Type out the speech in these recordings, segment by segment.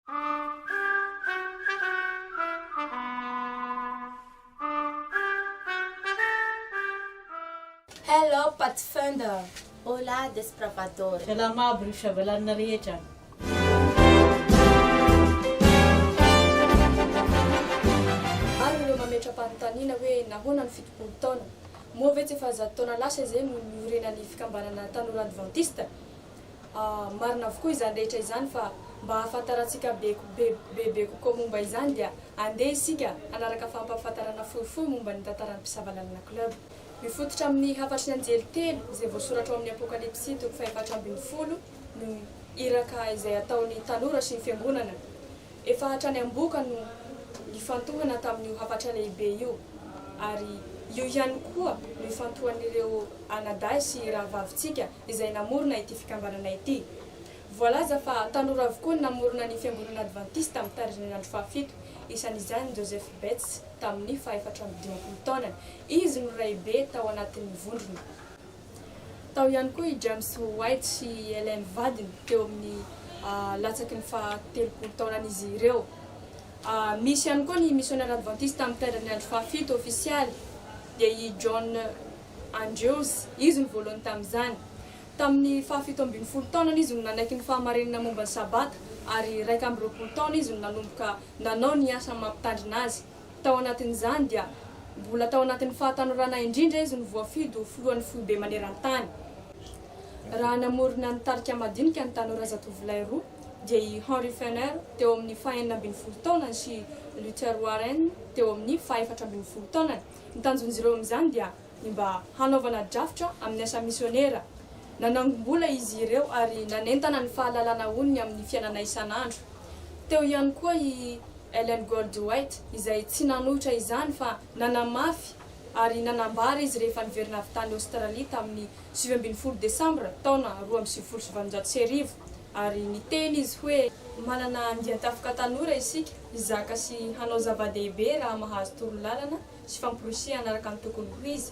Hello, Pathfinder. Olá, desbravador. Salama, bruxa, velanina rehetra. Ary ireo mametra-panontaniana hoe nahoana ny fitopolo taona. Moa ve tsy efa 100 taona lasa izay no niorenan'ny fikambanana tanora adventista. Marina avokoa izany rehetra izany fa mba hahafantarantsika bebe kokoa momba izany dia andeha isika anaraka fampahafantarana fohifohy momba ny tantaran'ny mpisavalana club. Mifototra amin'ny hafatry ny anjely telo izay voasoratra ao amin'ny apokalipsy toko 7:10 no iraka izay ataon'ny tanora sy ny fiangonana. Efa hatrany amboka no ifantohana tamin'io hafatra lehibe io, ary io ihany koa no ifantohan'ireo anadahy sy rahavavitsika izay namorona ity fikambanana ity. Voalaza fa tanora avokoa ny namorona ny fiangonana adventista amin'ny tarehin'ny andro fahafito, isan'izany Joseph Betts tamin'ny 420 taonany. Izy no raibe tao anatin'ny vondrona. Tao ihany koa i James White sy Ellen vadiny teo amin'ny latsaky ny 30 taonan'izy ireo. Misy ihany koa ny missionnaire adventiste amin'ny tarehin'ny andro fahafito ofisialy dia i John Andrews, izy no voalohany tamin'izany. Tamin'ny 17 taonany izy no nanaiky ny fahamarinana momba ny sabata, ary 20 taona izy no nanomboka nanao ny asa mampitandrina azy. Tao anatin'izany dia mbola tao anatin'ny fahatanorana indrindra izy no voafidy ho filohan'ny foibe maneran-tany. Raha namorona ny tarika madinika ny tanora zatovolahy roa dia i Henry Fenner teo amin'ny 19 taonany sy Luther Warren teo amin'ny 14 taonany. Ny tanjon'izy ireo amin'izany dia mba hanaovana drafitra amin'ny asa misionera. Nanangom-bola izy ireo ary nanentana ny fahalalana oniny amin'ny fiainana isan'andro. Teo ihany koa i Ellen Goldwhite izay tsy nanohitra izany fa nanamafy ary nanambara izy rehefa niverina avy tany Australia tamin'ny 17 Desambra taona 2017 ary niteny izy hoe manana andian-tafoka tanora isika hizaka sy hanao zava-dehibe raha mahazo torolalana sy famporisia anaraka ny tokony ho izy.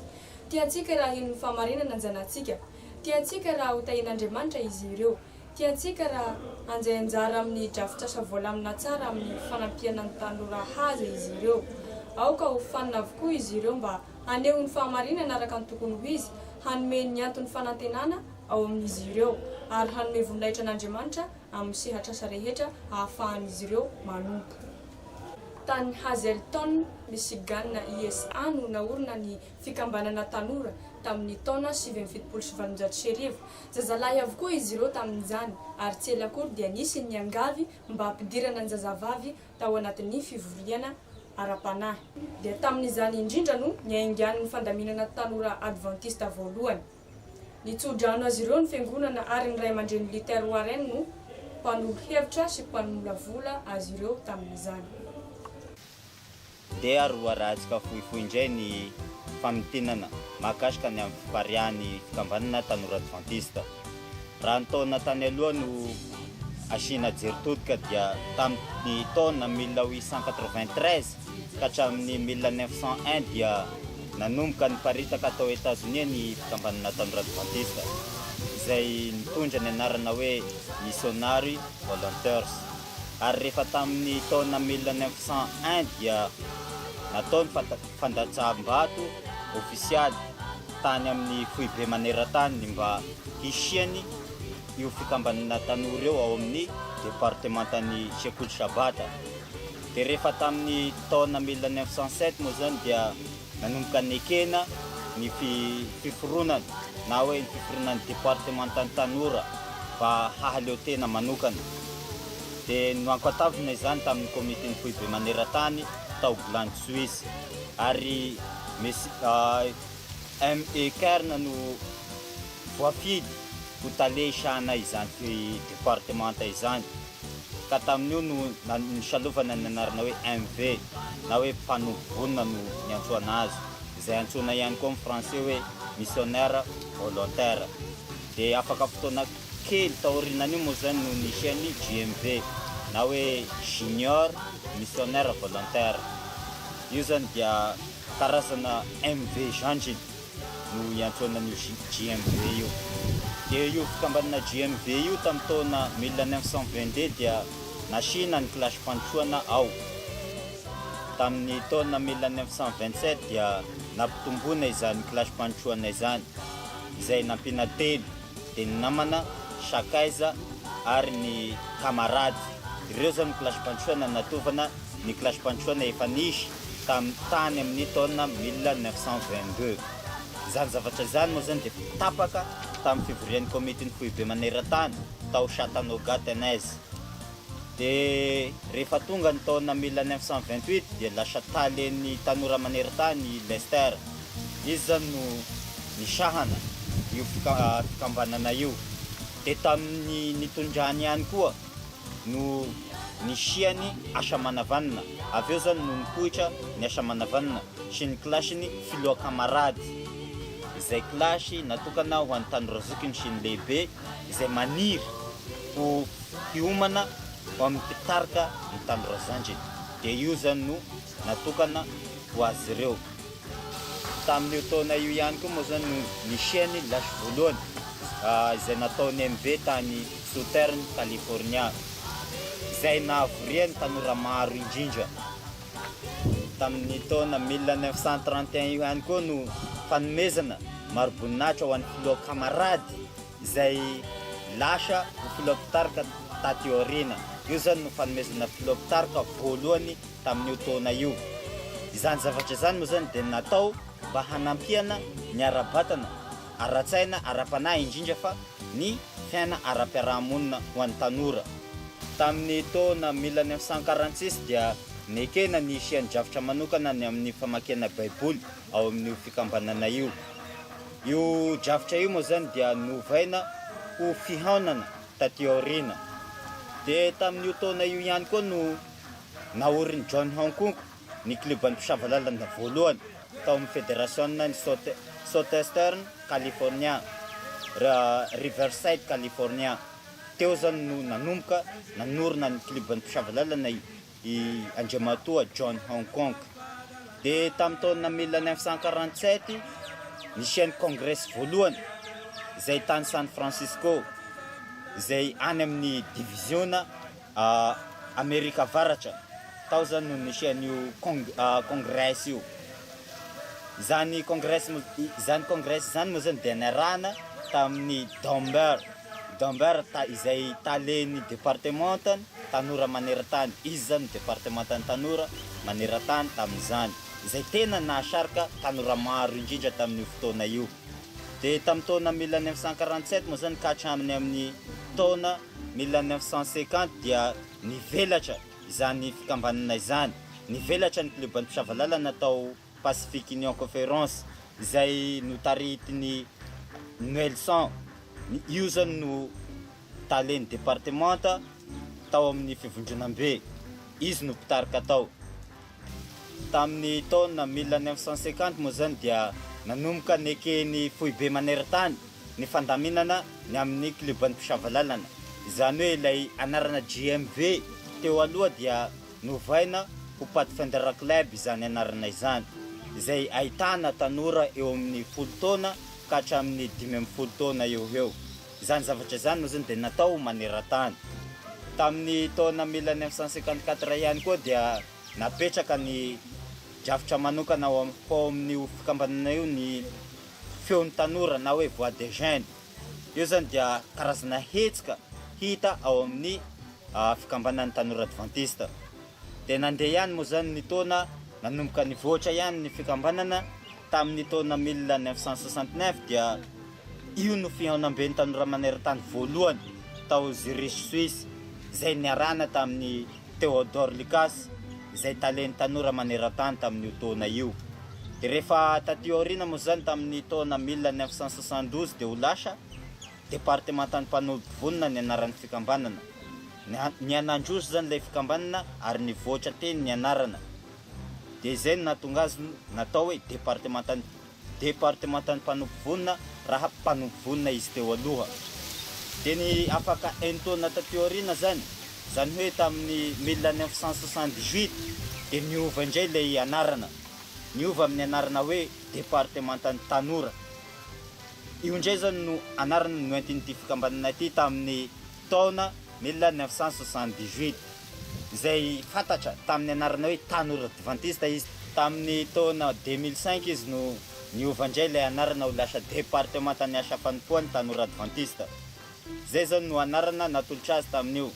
Tiantsika raha ino ny fahamarinana anjanantsika. Tiantsika raha hotahin'Andriamanitra izy ireo. Tiantsika raha anjay anjara amin'ny drafitra asa voalamina tsara amin'ny fanampiana ny tanora haza izy ireo. Aoka ho fanina avokoa izy ireo mba haneho ny fahamarinana araka ny tokony ho izy, hanome ny antony fanantenana ao amin'izy ireo, ary hanome voninahitra an'Andriamanitra amin'ny sehatra asa rehetra ahafahan'izy ireo manompo. Tany Hazelton, Michigan, USA no naorina ny fikambanana tanora tamin'ny taona 1770. Zazalahy avokoa izy ireo tamin'izany, ary tsy ela akory dia nisy ny angavy mba hampidirana ny zazavavy tao anatin'ny fivoriana ara-panahy. Dia tamin'izany indrindra no niaingan'ny fandaminana tanora adventista voalohany. Nitsodrano azy ireo ny fiangonana ary ny ray aman-dreny Luther Warren no mpanolor hevitra sy mpanololavola azy ireo tamin'izany. Dia aroaratsika fohifohy indray ny famitinana mahakasika ny amin'ny fiparian'ny fikambanana tanora adventista. Raha ny taona tany aloha no asiana jeritodika dia tamin'ny taona 1893 ka hatramin'ny 1901 dia nanomboka ny paritaka tao États-Unis ny fikambanana tanora adventista izay mitondra ny anarana hoe missionary volunteers. Ary rehefa tamin'ny taona 1901 dia natao ny fandatsaham-bato ofisialy tany amin'ny foibe maneran-tany mba hisiany io fikambanana tanora eo ao amin'ny departementany Sekoly Sabata. Dia rehefa tamin'ny taona 1907 moa zany dia nanomboka nekena ny fiforonana na hoe ny fiforonan'ny departementany tanora mba hahaleo tena manokana. Dia noankatavina izany tamin'ny komite ny foibe maneran-tany tao Gland Suisse, ary M.E. Kern no voafidy ho talesana izany departementa izany. Ka tamin'io no nisalovana ny anarana hoe MV na hoe mpanovonina no niantsoana azy, izay antsoina ihany koa amin'ny français hoe missionnaire volontaire. Dia afaka fotoana kely taorinan'io moa zany no nisiany JMV na hoe junior missionnaire volontaire. Io zany dia karazana MV Janjin no iantsoana ny JMV io. Dia io fikambanana JMV io tamin'ny taona 1922 dia nasina ny kilasy fandrosoana ao. Tamin'ny taona 1927 dia nampitomboina izany kilasy fandrosoana izany, izay nampiana telo, dia ny namana, sakaiza ary ny kamarady. Ireo zany kilasy fandrosoana natovana ny kilasy fandrosoana efa nisy tamin'ny tany amin'ny taona 1922. Izany zavatra izany moa zany dia tapaka tamin'ny fivorian'ny komitin'ny foibe maneran-tany tao Chattanooga, Tennessee. Dia rehefa tonga ny taona 1928 dia lasa talen'ny tanora maneran-tany Lester. Izy zany no nisahana io fikambanana io. Dia tamin'ny nitondrany ihany koa no nisiany asa manavanana. Avy eo zany no nipoitra ny asa manavanana sy ny kilasiny filoha kamarady, izay kilasy natokana ho an'ny tanora zokiny sy ny lehibe izay maniry ho hiomana ho amin'ny mpitarika ny tanora zandriny. Dia io zany no natokana ho azy ireo. Tamin'io taona io ihany koa moa zany no nisiany lasy voalohany izay nataony MB tany Southern California, izay nahavorian'ny tanora maro indrindra. Tamin'ny taona 1931 io ihany koa no fanomezana maro-boninahitra ho an'ny filoha kamarady izay lasa ho filoha mpitarika taty aoriana. Io zany no fanomezana filoha mpitarika voalohany tamin'io taona io. Izany zavatra izany moa zany dia natao mba hanampiana ny ara-batana, ara-tsaina, ara-panahy indrindra fa ny fiaina ara-piarahamonina ho an'ny tanora. Tamin'ny taona 1946 dia nekena ny isian'ny javatra manokana ny amin'ny famakiana baiboly ao amin'io fikambanana io. Io javatra io moa zany dia novaina ho fihaonana taty aoriana. Dia tamin'io taona io ihany koa no naoriny John Hancock ny kluban'ny mpisavalalana voalohany tao amin'ny fédération-na ny Southeastern California, Riverside California. Teo zany no nanomboka nanorina ny kluban'ny mpisavalalana i andriamatoa John Hancock. Dia tamin'ny taona 1947 nisian'ny congrès voalohany izay tany San Francisco, izay any amin'ny divisiona Amerika Avaratra. Tao zany no nisian'io congrès io. Izany congrès zany moa zany dia niarahana tamin'ny Denver izay talen'ny départementany tanora maneran-tany. Izy zany départementany tanora maneran-tany tamin'izany, izay tena nahasarika tanora maro indrindra tamin'io fotoana io. Dia tamin'ny taona 1947 moa zany ka hatramin'ny amin'ny taona 1950 dia nivelatra izany fikambanana izany. Nivelatra ny kluban'ny mpisavalalana tao Pacific Union Conference izay notaritiny Nelson. Io zany no talen'ny départementa tao amin'ny fivondronam-be. Izy no mpitarika tao. Tamin'ny taona 1950 moa zany dia nanomboka nekeny foibe maneran-tany ny fandaminana ny amin'ny kluban'ny mpisavalalana. Izany hoe ilay anarana GMV teo aloha dia novaina ho Pathfinder Club izany anarana izany, izay ahitana tanora eo amin'ny 10 taona ka hatramin'ny 15 taona eo. Izany zavatra izany moa zany dia natao maneran-tany. Tamin'ny taona 1954 ihany koa dia napetraka ny javatra manokana ao amin'ny fikambanana io ny feon'ny tanora na hoe voix des jeunes. Io zany dia karazana hetsika hita ao amin'ny fikambanan'ny tanora adventiste. Dia nandeha ihany moa zany ny taona nanomboka nivoatra ihany ny fikambanana tamin'ny taona 1969 dia io no fihaonam-ben'ny tanora maneran-tany voalohany tao Zurich, Suisse, izay niarahana tamin'ny Theodore Lucas izay talen'ny tanora maneran-tany tamin'io taona io. Dia rehefa taty aoriana moa zany tamin'ny taona 1972 dia ho lasa départementan'ny mpanolo-vonina ny anaran'ny fikambanana. Ny anandroso zany ilay fikambanana ary nivoatra teny ny anarana. Dia izay no nahatonga azy natao hoe départementan'ny mpanompo-vonina raha mpanompo-vonina izy teo aloha. Dia ny afaka taona taty aoriana zany hoe tamin'ny 1978 dia niova indray ilay anarana. Niova amin'ny anarana hoe départementan'ny tanora. Io indray zany no anarana no entin'ity fikambanana ity tamin'ny taona 1978. zay fantatra tamin'ny anarana hoe tanora adventiste izy. Tamin'ny taona 2005 izy no niovandray ilay anarana ho lasa départementan'ny asa fanompoany tanora adventiste. Zay zany no anarana natolotra azy tamin'io.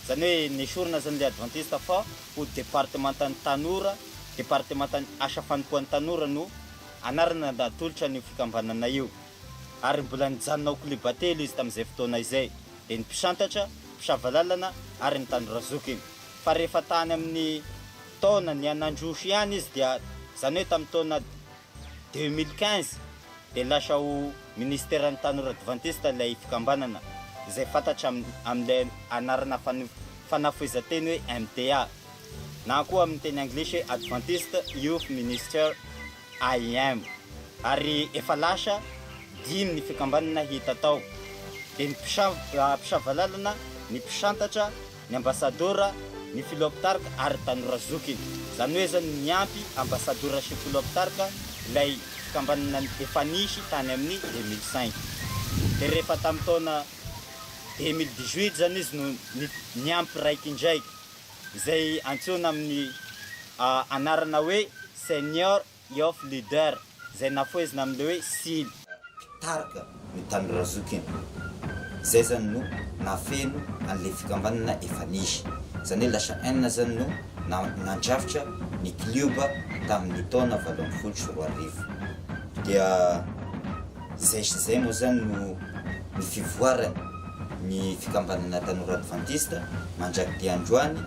Zany hoe nesorina zany ilay adventiste fa ho départementan'ny tanora, départementan'ny asa fanompoany tanora no anarana natolotra ny fikambanana io. Ary mbola nijanona ao Kolibatelo izy tamin'izay fotoana izay. Dia nimpisantatra, mpisavalalana ary ny tanora zokiny. Fa rehefa tany amin'ny taona ny anandrosy ihany izy dia zany hoe tamin'ny taona 2015 dia lasa ho ministèran'ny tanora adventiste ilay fikambanana izay fantatra amin'ilay anarana fanafohezan-teny hoe MTA na koa amin'ny teny anglisy hoe Adventist Youth Minister IM. Ary efa lasa 5 ny fikambanana hita tao. Dia ny mpisavalalana, ny mpisantatra, ny ambasadora, ny filopitarika ary tanora zokiny. Zany hoe zany niampy ambasadora sy filopitarika ilay fikambanana efa nisy tany amin'ny 2005. Dia rehefa tamin'ny taona 2018 zany izy no niampy raiky indraiky izay antsoina amin'ny anarana hoe Senior Youth Leader izay nafoezina amin'ilay hoe SIL. Tarika ny tanora zokiny. Zay zany no nafeno an'ilay fikambanana efa nisy. Zany hoe lasa enina zany no nandrafitra ny klioba tamin'ny taona 2024. Dia zay moa zany no ny fivoarany ny fikambanana tanora adventiste mandraky dia androany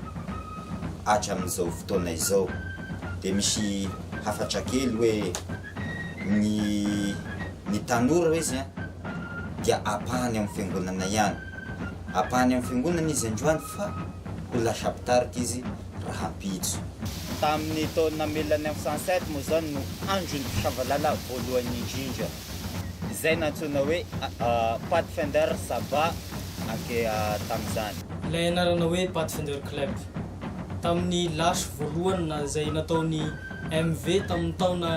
hatramin'izao fotoana izao. Dia misy hafatra kely hoe ny tanora hoe izy dia apahany amin'ny fiangonana ihany. Apahany amin'ny fiangonana izy androany fa ho lasa pitarika izy raha ampitso. Tamin'ny taona 1907 moa zany no andron'ny fisavalala voalohany indrindra. Izay natsoina hoe Pathfinder Sabah tamin'izany. Ilay anarana hoe Pathfinder Club. Tamin'ny lasy voalohany na izay nataony MV tamin'ny taona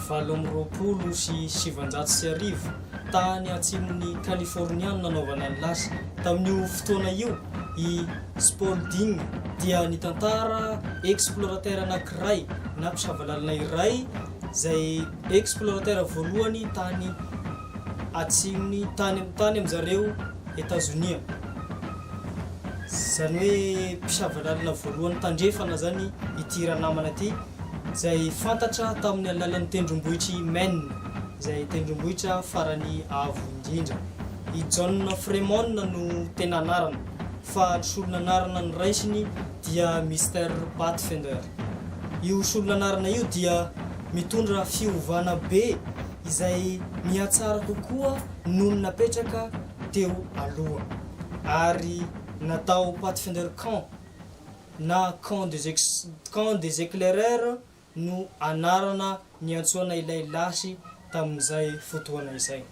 1920 sy 1970 tany atsimon'ny California nanaovana ny lasy. Tamin'io fotoana io i Spalding dia nitantara explorateur anankiray na mpisavalalana iray izay explorateur voalohany tany atsimony tany amin'izareo États-Unis. Zany hoe mpisavalalana voalohany tandrefana zany ity ranamana ity izay fantatra tamin'ny alalan'ny tendrombohitry Maine, izay tendrombohitra farany avo indrindra. I John Fremont no tena anarana, fa ny solona anarana ny raisiny dia Mr. Pathfinder. Io solona anarana io dia mitondra fiovana be izay mihatsara kokoa noho ny napetraka teo aloha. Ary natao Pathfinder Camp na camp des éclaireurs no anarana niantsoana ilay lasy tamin'izay fotoana izay.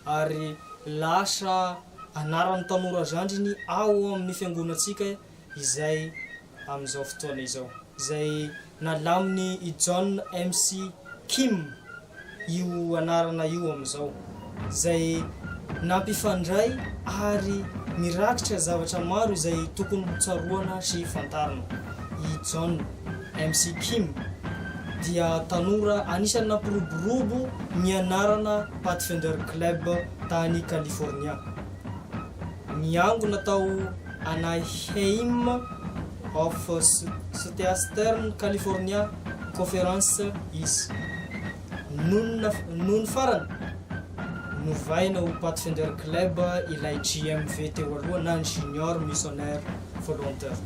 Ary lasa anaran'ny tanora zandriny ao amin'ny fiangonantsika izay amin'izao fotoana izao, izay nalaminy i John MC Kim io anarana io amin'izao, izay nampifandray ary mirakitra zavatra maro izay tokony tsaroana sy fantarina. I John MC Kim dia tanora anisany nampiroborobo ny anarana Pathfinder Club tany California. Niango natao Anaheim of Southeastern California Conference izy. Nono farany novaina ho Pathfinder Club ilay GMV teo aloha na ny Junior Missionnaire Volontaire.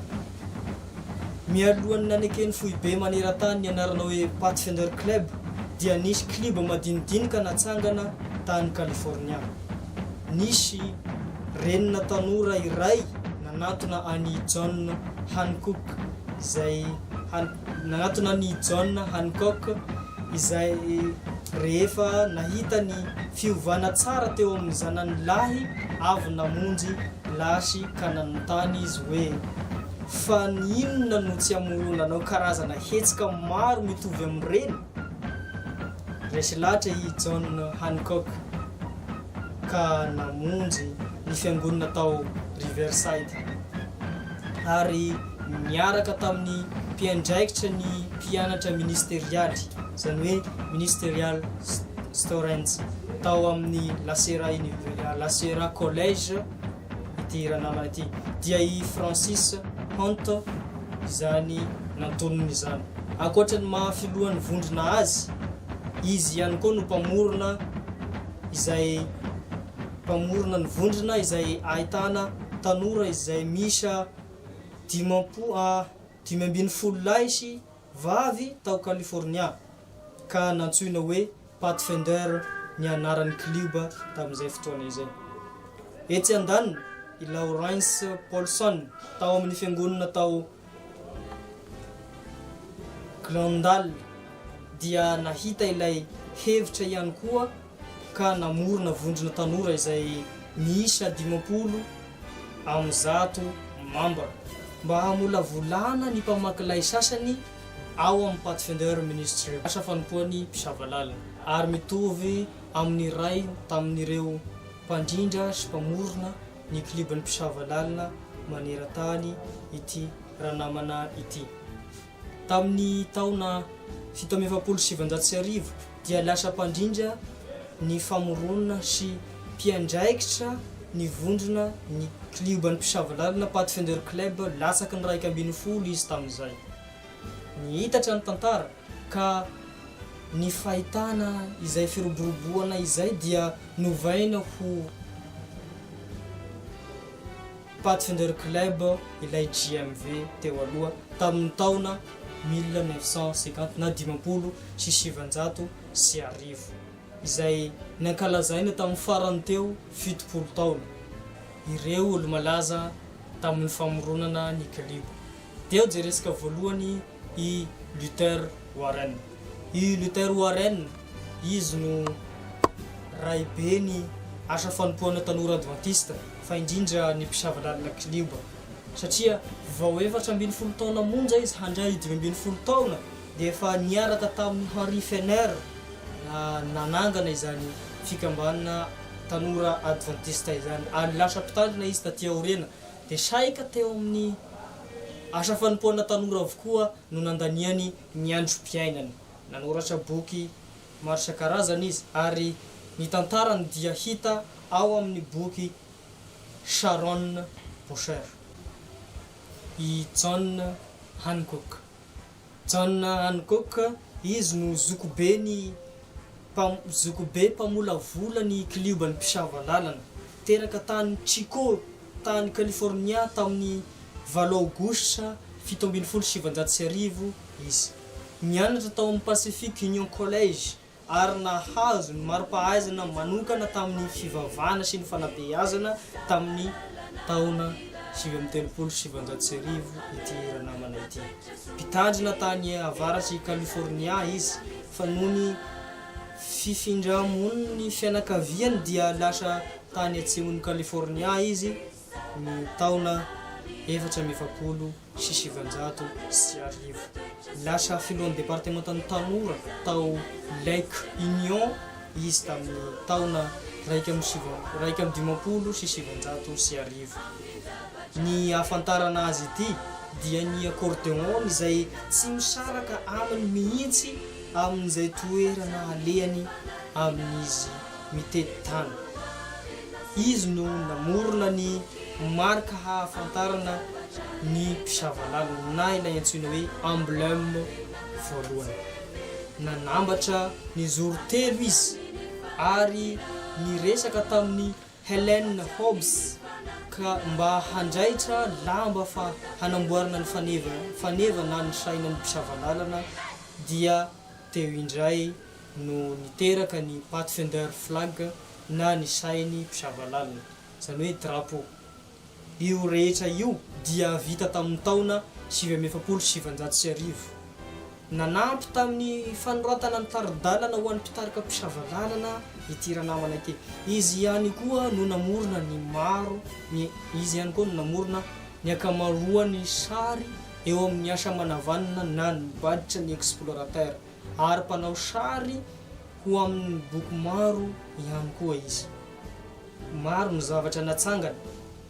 Mialohan'ny nanekeny fohy be maneran-tany ny anarana hoe Pathfinder Club dia nisy kliba madinidinika natsangana tany California. Nisy renina tanora iray nanatona ani John Hancock izay nanatona ani John Hancock izay rehefa nahita ny fiovana tsara teo amin'ny zanany lahy avy namonjy lasy ka nanontany izy hoe fa ny inona no tsy amoronanao karazana hetsika maro mitovy amin'ireny. Resy lahatra i John Hancock ka namonjy ny fiangonana tao Riverside. Ary niaraka tamin'ny mpiandraikitra ny mpianatra ministerialy, zany hoe ministerial Storens, tao amin'ny Lasera collège ity ranamana ity, dia i Francis Hunt izany nantonony izany. Ankoatrany mahafilohan'ny vondrona azy, izy ihany koa no mpamorona ny vondrona izay ahitana tanora izay misa 12 lahy sy vavy tao California, ka nantsoina hoe Pathfinder ny anaran'ny kluba tamin'izay fotoana izay. Etsy andaniny i Lawrence Paulson tao amin'ny fiangonana tao Glendale dia nahita ilay hevitra ihany koa, ka namorona vondrona tanora izay miisa 50 100 mamba mba hamolavolana ny mpamakilay sasany ao amin'ny Pathfinder Ministry, asa fanompoan'ny mpisavalalana, ary mitovy amin'ny ray tamin'ireo mpandrindra sy mpamorona ny kluban'ny mpisavalalana maneran-tany ity ranamana ity. Tamin'ny taona 1770 dia lasa mpandrindra ny famoronana sy mpiandraikitra ny vondrona ny kluban'ny mpisavalalana Pathfinder Club, latsaky ny 120 izy tamin'izay. Nihitatra ny tantara ka ny fahitana izay firoboroboana izay dia novaina ho Pathfinder Club ilay GMV teo aloha tamin'ny taona 1950 na 750 izay nankalazaina tamin'ny farany teo 70 taona. Ireo olo malaza tamin'ny famoronana ny kluba. Teo jeresika voalohany i Luther Warren. I Luther Warren izy no raibe ny asa fanompoana tanora adventiste, fa indrindra ny mpisavalalana kluba, satria vao 470 taona monja izy handray 570 taona dia efa niaraka tamin'ny Henri Fener nanangana izany fikambanana tanora adventiste izany, ary lasa mpitandrina izy taty aoriana, dia saika teo amin'ny asa fanompoana tanora avokoa no nandaniany ny androm-piainany. Nanoratra boky maro isan-karazany izy, ary ny tantarany dia hita ao amin'ny boky Sharon Bocher. I John Hancock izy no zokobe mpamolavola ny kluban'ny mpisavalalana, teraka tany Chico tany California tamin'ny 8 aogositra 1770 izy. Nianatra tao amin'ny Pacific Union College ary nahazo ny mari-pahaizana manokana tamin'ny fivavahana sy ny fanabeazana tamin'ny taona 1770 ity ranamana ity. Mpitandrina tany avaratsy California izy, fa noho ny fifindramony ny fianakaviany dia lasa tany atsemon'ny California izy ny taona 1770. Lasa filohan'ny departementan'ny tanora tao Lake Union izy tamin'ny taona 1970. Ny ahafantarana azy ity dia ny accordéon izay tsy misaraka aminy mihitsy amin'izay toerana alehany amin'izy mitety tany. Izy no namorona ny marika hahafantarana ny mpisavalalana, na ilay antsoina hoe emblème voalohany. Nanambatra ny zoro telo izy, ary niresaka tamin'ny Helen Hobbs ka mba handraitra lamba fa hanamboarana ny faneva na ny sainan'ny mpisavalalana, dia teo indray no niteraka ny Pathfinder flag na ny sainy mpisavalalana, zany hoe drapeau. Io rehetra io dia vita tamin'ny taona 1770. Nanampy tamin'ny fanoratana ny taridalana ho an'ny mpitarika mpisavalalana ity ranamana ity. Izy ihany koa no namorona ny akamaroan'ny sary eo amin'ny asa manavanana na ny baditra ny explorateur, ary mpanao sary ho amin'ny boky maro ihany koa izy. Maro ny zavatra natsangana,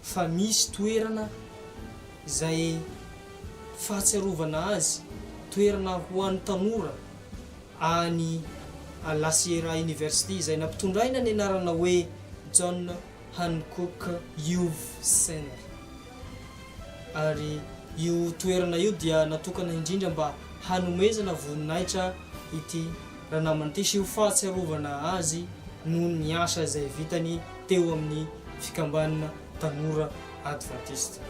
fa misy toerana izay fahatsiarovana azy, toerana ho an'ny tanora any La Sierra University izay nampitondraina ny anarana hoe John Hancock Youth Center. Ary io toerana io dia natokana indrindra mba hanomezana voninahitra ity ranamana ity sy ho fahatsiarovana azy noho ny asa izay vitany teo amin'ny fikambanana tanora adventiste.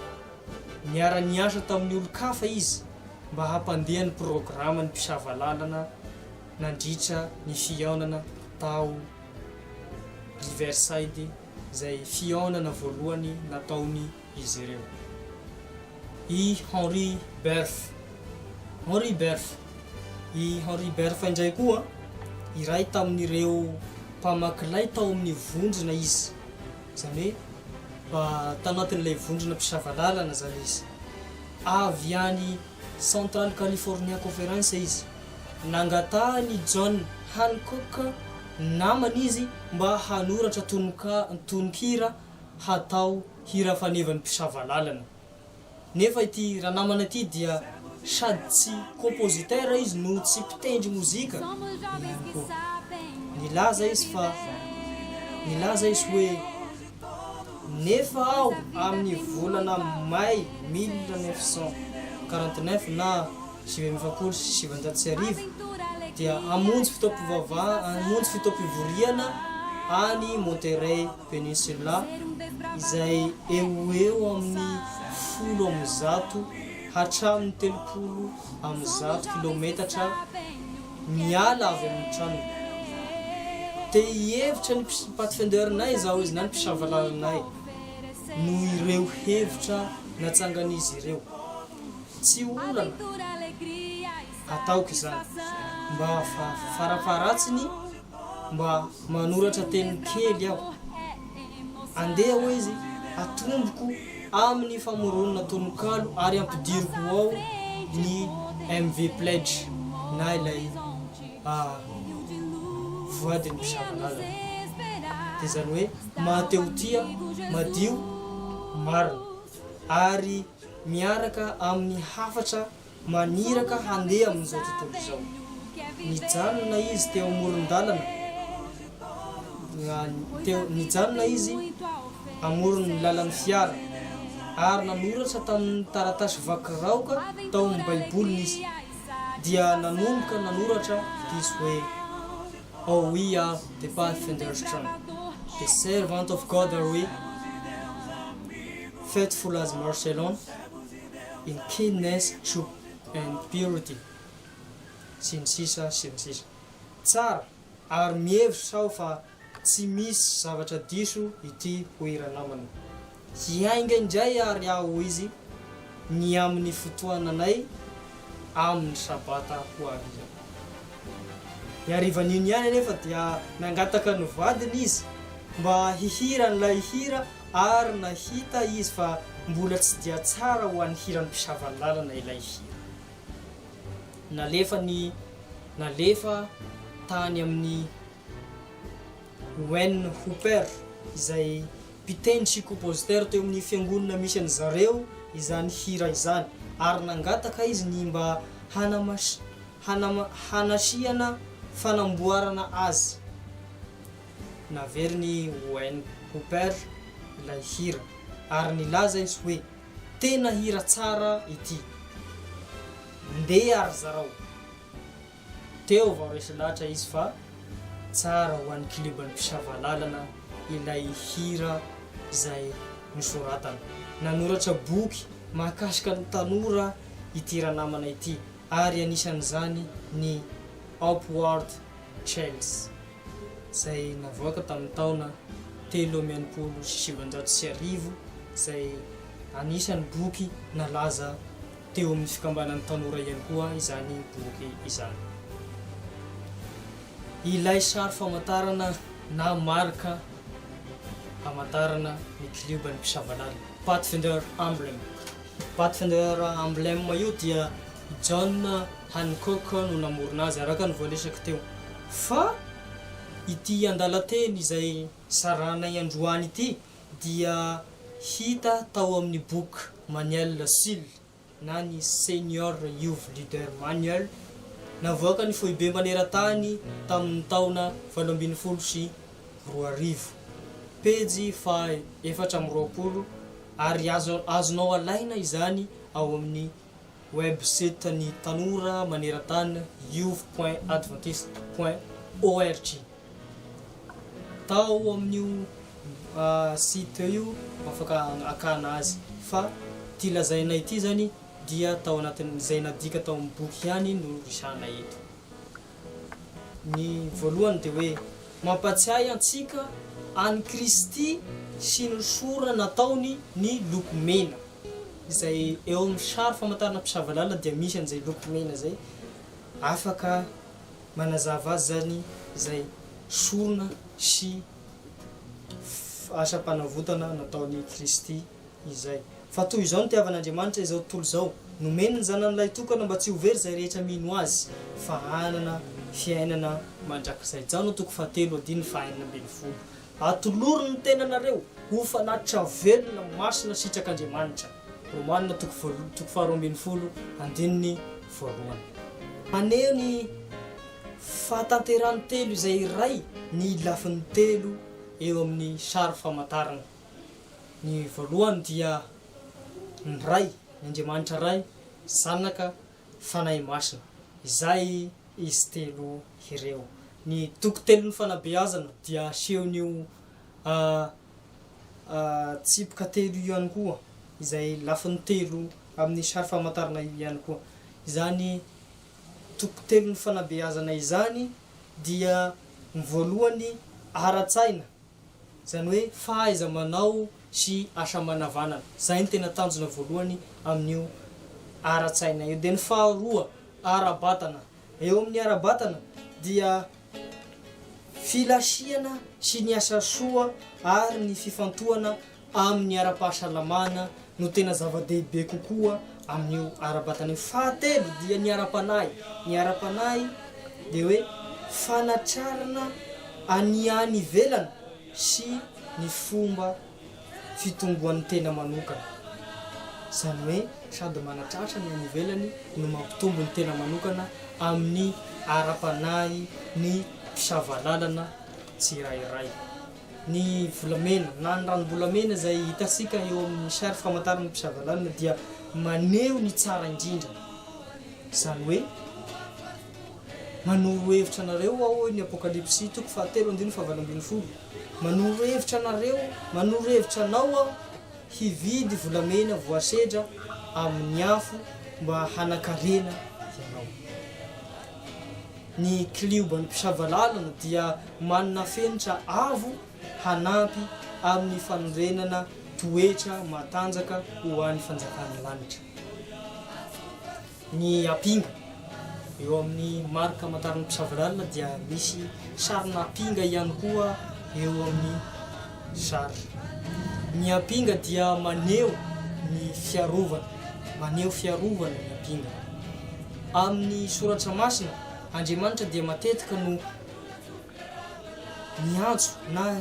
Niara-niasa tamin'ny olo-kafa izy mba hampandeha ny programa ny mpisavalalana nandritra ny fihaonana tao Riverside izay fihaonana voalohany nataony izy ireo. I Henri Berf indray koa iray tamin'ireo mpamakilay tao amin'ny vondrona izy, izany hoe tanatin'ilay vondrona mpisavalalana zany izy. Avy any Central California Conference izy. Nangatahany John Hancock namany izy mba hanoratra tononkira hatao hira fanevan'ny mpisavalalana. Nefa ity ranamana ity dia sady tsy compositeur izy no tsy mpitendry mozika. Nilaza izy hoe nefa aho amin'ny volana May 1949 na 1979 dia hamonjy fitaom-pivoriana any Monterey Peninsula izay eo amin'ny 10 hatramin'ny 30 kilometatra miala avy amin'ny trano. Te hevitra ny Pathfindernay zaho izy na ny mpisavalalanay no ireo hevitra natsangan'izy ireo. Tsy olana ataoko izany mba farafaratsiny mba manoratra teny kely aho. Andeha ho izy atomboko amin'ny famoronana tononkalo ary ampidiriko ao ny MV Pledge na ilay voadiny mpisavalalana. Dia zany hoe mahateo tia madio marina ary miaraka amin'ny hafatra maniraka handeha amin'izao tontolo izao. Nijanona izy teo amoron-dalana, nijanona izy amoron'ny lalan'ny fiara ary nanoratra tamin'ny taratasy vaky raoka tao amin'ny baibolina izy. Dia nanoratra diso hoe Oh, we are the Pathfinder strong, the servant of God are we, faithful as Marcelon, in keenness, truth and purity. Sinsisa. Tsara ary mihevitra sao fa tsy misy zavatra diso ity hoiranamana. Hiainga indray ary aho izy ny amin'ny fotoananay amin'ny sabata ho avy. Iarivan'io ihany anefa dia nangataka ny vadiny izy mba hihira n'ilay hira ary nahita izy fa mbola tsy dia tsara ho an'ny hiran'ny mpisavalalana ilay hira. Nalefa tany amin'ny Wayne Hooper izay mpitendry sy compositeur teo amin'ny fiangonana misy an'zareo izany hira izany, ary nangataka izy ny mba hanasiana fanamboarana azy. Naveriny Wayne Hooper ilay hira ary nilaza izy hoe tena hira tsara ity, ndeha ary zarao. Teo vao resy lahatra izy fa tsara ho an'ny kliban'ny mpisavalalana ilay hira izay nisoratana. Nanoratra boky mahakasika ny tanora ity ranamana ity ary anisan'izany ny Upward Chance izay navoaka tamin'ny taona 1979 izay anisan'ny boky nalaza teo amin'ny fikambanan'ny tanora ihany koa izany boky izany. Ilay sary famantarana na marika famantarana ny kliban'ny mpisavalalana, Pathfinder Emblem. Pathfinder Emblem io dia John Hancock no namorona azy araka ny voalesaka teo. Fa ity andalateny izay saranay androany ity dia hita tao amin'ny boky Manuel Sil na ny Senior Youth Leader Manual navoaka ny foibe maneran-tany tamin'ny taona 2014, pejy fa 420 ary azonao alaina izany ao amin'ny website ny tanora maneran-tany youth.adventiste.org. Tao amin'io site io afaka akana azy fa ty lazainay ity zany dia tao anatin'izay nadika tao amin'ny boky ihany no risana eto. Ny voalohany dia hoe mampatsiahy antsika any Kristy sy ny sora nataony ny loko mena, izay eo amin'ny sary famantarana mpisavalala dia misy an'izay loko mena zay, afaka manazava azy zany izay sorona sy asa-panavotana nataony Kristy izay. Fa toy izao ny tiavan'Andriamanitra izao tontolo izao, nomeny ny zanan'ilay tokana mba tsy ho very zay rehetra mino azy fa hanana fiainana mandrakizay. Zao no toko 7:4. Atolorony ny tenanareo ho fanatitra velona masina sitrak'Andriamanitra. Romanina toko 12:1. Maneho ny fahatanterany telo izay iray ny lafiny telo eo amin'ny sary famantarana. Ny voalohany dia ny ray, ny Andriamanitra ray, zanaka, fanahy masina. Izay izy telo ireo. Ny toko telo ny fanabeazana dia asehon'io tsipoka telo ihany koa, izay lafiny telo amin'ny sary famantarana ihany koa. Izany toko telo ny fanabeazana izany dia ny voalohany ara-tsaina, zany hoe fahaiza manao sy asa manavanana. Zay ny tena tanjona voalohany amin'io ara-tsaina io. Dia ny faharoa ara-batana. Eo amin'ny ara-batana dia filasiana sy ny asa soa ary ny fifantohana amin'ny ara-pahasalamana no tena zava-dehibe kokoa amin'io ara-batana. Fahatelo dia ny ara-panahy. Ny ara-panahy dia hoe fanatrarana any ivelany sy ny fomba fitomboan'ny tena manokana. Zany hoe sady manatratra ny any ivelany no mampitombo ny tena manokana amin'ny ara-panahy ny fisavalalana tsirairay. Ny volamena na ny ranom-bolamena izay hitasika eo amin'ny sary famantarana mpisavalana dia maneho ny tsara indrindra. Zany hoe manoro hevitra anareo aho ny Apokalipsy toko 7:12. Manoro hevitra anareo, manoro hevitra anao aho hividy volamena voasedra amin'ny afo mba hanakarena ianao. Ny klioban'ny mpisavalana dia manana fenitra avo hanampy amin'ny fanorenana toetra matanjaka ho an'ny fanjakan'ny lanitra. Ny apinga eo amin'ny marika amantaran'ny mpisavalana dia misy sarina apinga ihany koa eo amin'ny sary. Ny apinga dia maneho ny fiarovana, maneho fiarovana ny apinga. Amin'ny soratra masina, Andriamanitra dia matetika no miantso na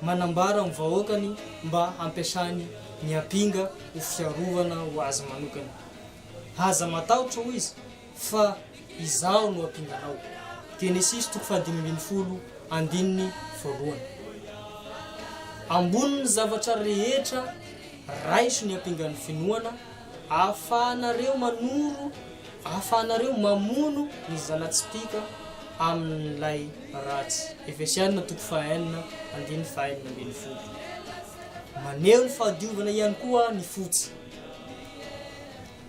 manambara ny vahoakany mba ampiasany ny apinga ho fiarovana ho azy manokana. Aza matahotra ho izy fa izao no apinganao. Genesis toko 15:1. Ambony ny zavatra rehetra raiso ny apingan'ny finoana, ahafahanareo manoro, ahafahanareo mamono ny zanatsipika amin'ilay ratsy. Efesianina toko 1:1. Maneho ny fahadiovana ihany koa ny fotsy,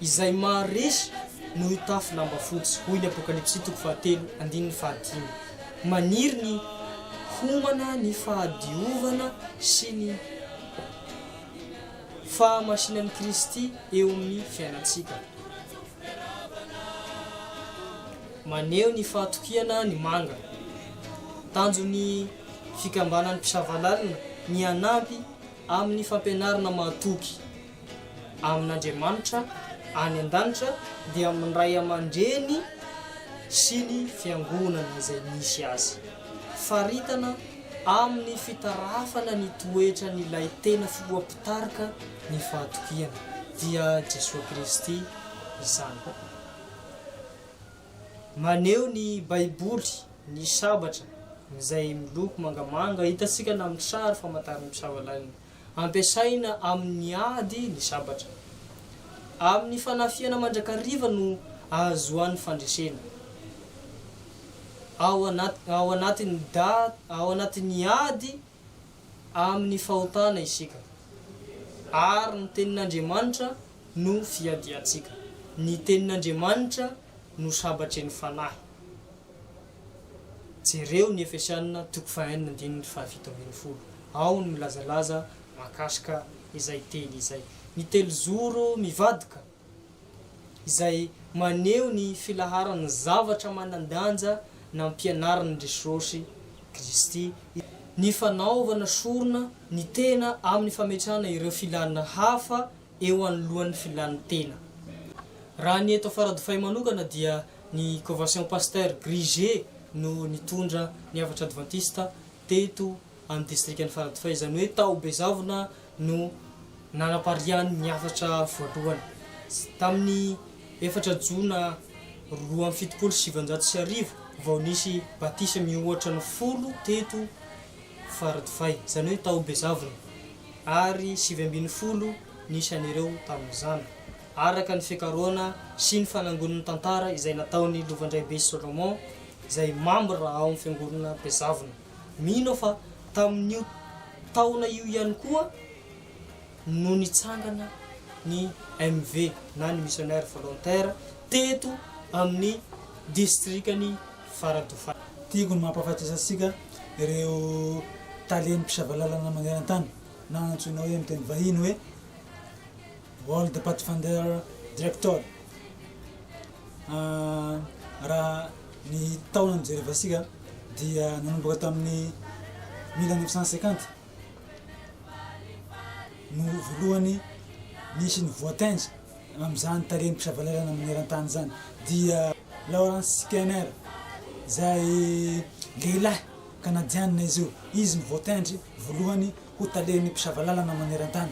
izay maharesy no hitafy lamba fotsy. Hoy ny Apokalipsy toko 13:5. Maniry ny homana ny fahadiovana sy ny fahamasinan'ny Kristy eo amin'ny fiainantsika. Maneho ny fahatokiana ny manga. Tanjon'ny fikambanan'ny mpisavalana ny anampy amin'ny fampianarana mahatoky amin'Andriamanitra any an-danitra dia amin'ny ray aman-dreny sy ny fiangonana izay misy azy. Faritana amin'ny fitarafana ny toetra n'ilay tena filoam-pitarika ny fahatokiana. dia Jesosy Kristy izany. Maneho ny baiboly ny sabatra izay miloko mangamanga hitantsika na amin'ny sary famantarana ny mpisavalalina, ampiasaina amin'ny ady ny sabatra. Amin'ny fanafiana mandrakariva no ahazoan'ny fandresena. Ao anatin'ny ady amin'ny fahotana isika, ary ny tenin'Andriamanitra no fiadiantsika. Ny tenin'Andriamanitra no sabatry ny fanahy. Jereo ny Efesianina 4:1-7. Ao ny milazalaza makasika izay teny izay. Ny telozoro mivadika izay maneho ny filaharany zavatra manandanja na ampianaran'i Jesosy Kristy. Ny fanaovana sorona ny tena amin'ny fametrahana ireo filana hafa eo anoloan'ny filan'ny tena. Raha ny eto Faradofay manokana dia ny Convention Pasteur Grigé no nitondra ny Havatra Adventista teto amin'ny distrikan'ny Faradofay, izany hoe tao Bezavona no nanapariany ny hafatra voalohany. Tamin'ny 4 Jona 2750 vao nisy batisa mihoatra ny 10 teto Faradofay, izany hoe tao Bezavona, ary 710 nisy an'ireo tamin'izany. Araka ny fikaroana sy ny fanangonana tantara izay nataony Lovan-draibe Solomon izay membre ao amin'ny fiangonana Bezavona. Mino fa tamin'io taona io ihany koa no nitsangana ny MV na ny missionnaire volontaire teto amin'ny distrikany Faradofay. Tiako ny mampahafantasy antsika ireo talen'ny mpisavalalana maneran-tany, na antsoina hoe amin'ny teny vahiny hoe World Pathfinder Director. Raha ny taona nijerevasika dia nanomboka tamin'ny 1950 no voalohany nisy ny voatendry amin'izany talen'ny mpisavalalana maneran-tany zany, dia Lawrence Skinner, zay lehilahy kanadianina izy io. Izy ny voatendry voalohany ho talen'ny mpisavalalana maneran-tany.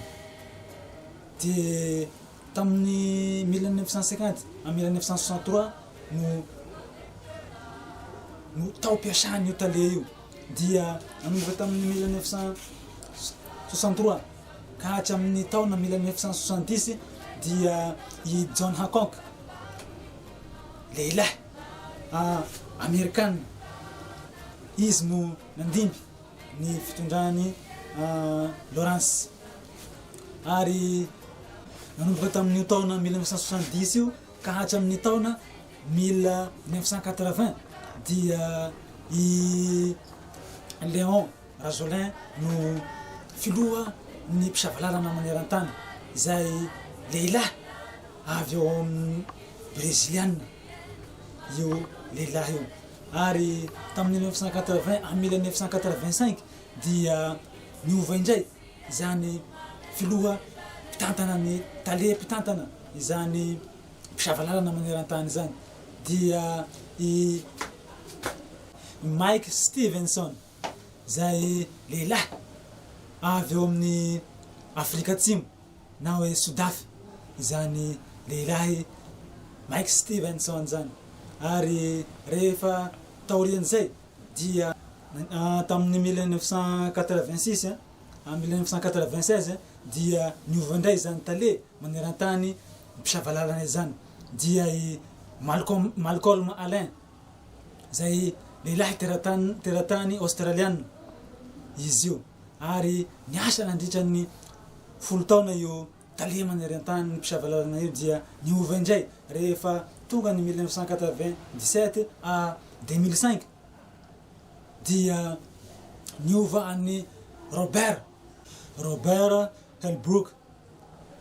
Dia tamin'ny 1950 à 1963 no tao piasany io tale io, dia nanomboka tamin'ny 1963 ka hatramin'ny taona 1970 dia i John Hancock, lehilahy Amerikanina, izy no nandimby ny fitondrany Lawrence. Ary nanomboka tamin'io taona 1970 io ka hatramin'ny taona 1980 dia i Léon Razolin no filoha ny mpisavalalana maneran-tany, izay lehilahy avy eo amin'ny Brésiliana io lehilahy io. Ary tamin'ny 1980 à 1985 dia niova indray izany filoha mpitantana ny tale mpitantana izany mpisavalalana maneran-tany zany, dia i Mike Stevenson, zay lehilahy avy eo amin'ny Afrika Atsimo na hoe Sodafy, izany lehilahy Mike Stevenson zany. Ary rehefa taorian'izay dia tamin'ny 1986 à 1996 dia niova indray zany tale maneran-tany mpisavalalana izany, dia i Malcolm Alain, zay lehilahy teratany Australiana izy io. Ary niasa nandritran'ny 10 taona io tale maneran-tany mpisavalalana io, dia niova indray rehefa tonga ny 1997 à 2005 dia niova an'ny Robert Helbrook,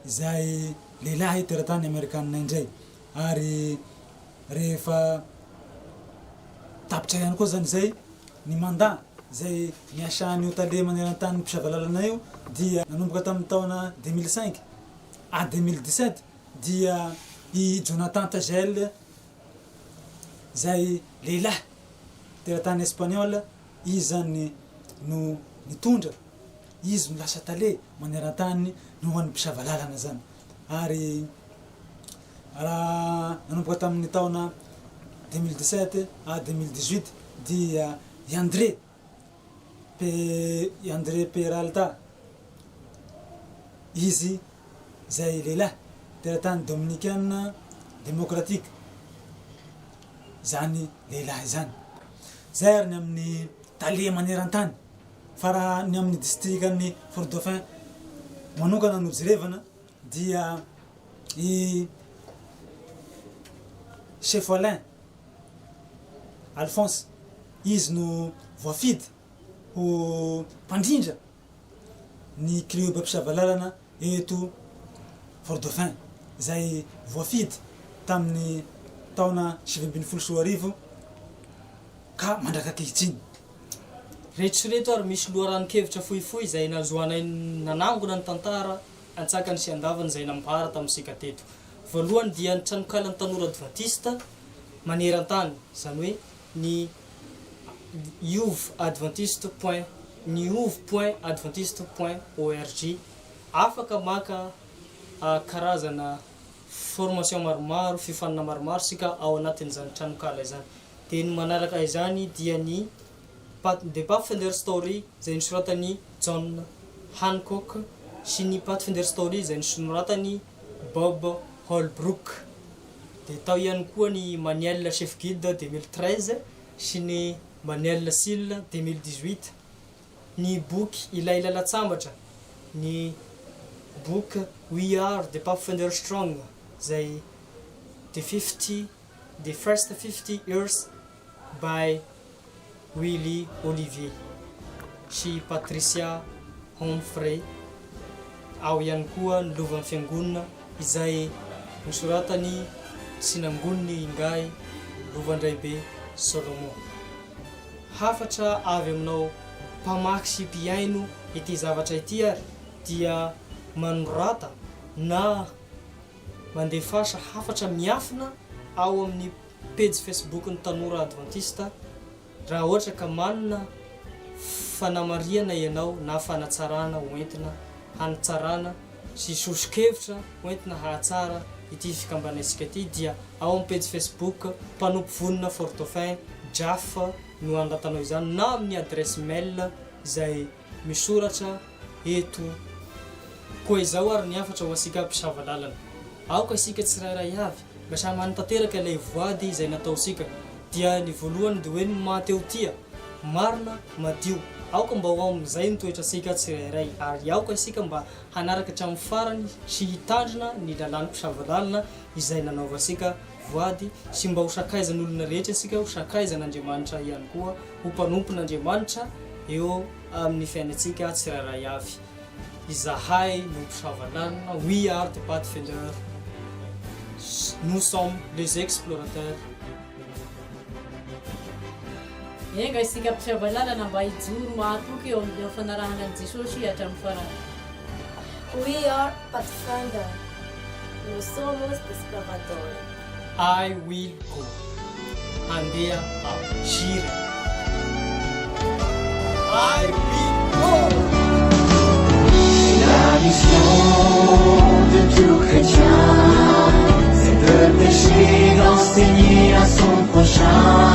izay lehilahy teratany Amerikanina indray. Ary rehefa tapitra ihany koa zany zay ny mandat zay niasan'io tale maneran-tany mpisavalalana io, dia nanomboka tamin'ny taona 2005 à 2017 dia i Jonathan Tagel, zay lehilahy teratany Espagnol, izy zany no nitondra, izy no lasa tale maneran-tany no an'ny mpisavalalana zany. ary raha nanomboka tamin'ny taona 2017 à 2018 dia Yandré Peralta, izy zay lehilahy teratany Dominicaine démocratique, zany lehilahy zany zay ary ny amin'ny tale maneran-tany fa raha ny amin'ny districtn'ny Fort-Dauphin manokana no jerevana dia i chef Alain Alphonse, izy no voafidy ho mpandrindra ny club mpisavalalana eto Fort-Dauphin, zay voafidy tamin'ny taona 2014 ka mandrakakihitsiny. Retsoreto ary misy loharanon-kevitra fohifohy zay nazoanay nanangona ny tantara antsakany sy andavany zay nampahara tamin'sika teto. Voalohany dia ny tranokala ny tanora adventiste maneran-tany, zany hoe ny niov.adventiste.org afaka maka karazana formation maromaro, fifanana maromaro sika ao anatin'izany tranokala izany. Dia ny manaraka izany dia ny The Pathfinder Story zay nosoratany John Hancock sy ny Pathfinder Story zay nosoratany Bob Holbrook. Dia tao ihany koa ny Manuel Chef Guide 2013 sy ny Manuel Sil 2018. Ny boky Ilaila Latsambatra, ny book We Are the Pathfinder Strong zay the first 50 years by Willie Olivier sy Patricia Humphrey. Ao ihany koa ny Lovan'ny fiangonana izay nosoratany sy nangoniny Ingay Lovandraibe Solomon. Hafatra avy aminao mpamaky sy mpiaino ity zavatra ity ary dia manorata na mandefasa hafatra miafina ao amin'ny page Facebook ny Tanora Adventiste. Raha ohatra ka manana fanamariana ianao na fanatsarana hoentina hanatsarana sy sosokevitra hoentina hahatsara ity fikambanaitsika ity dia ao amin'ny page Facebook mpanompo vonina Fort-Dauphin Jaf no andatanao izany, na amin'ny adresse mail izay misoratra eto. Koa izao ary ny afatra ho asika mpisavalalana. Aoka isika tsirairay avy mba samy manatanteraka ilay voady izay nataosika. Dia ny voalohany dia hoe ny mateo tia marina madio. Aoka mba ho amin'izay ny toetrasika tsirairay ary aoka isika mba hanaraka hatramin'ny farany sy hitandrina ny lalàn'ny mpisavalalana izay nanaovasika voady sy mba ho sakaizan'olona rehetra isika, ho sakaizan'Andriamanitra ihany koa, ho mpanompon'Andriamanitra eo amin'ny fiainantsika tsirairay avy. Izahay no mpisavalalana, we are the Pathfinder, nous sommes les explorateurs. Enga isika mpisavalalana mba hijoro mahatoky eo amin'ny fanarahana an'i Jesosy hatramin'ny farany. We are Pathfinder. Nous somos desbravadores. I will go. Handeha Shira. I will go. La mission de tout chrétien, c'est de pécher, d'enseigner à son prochain.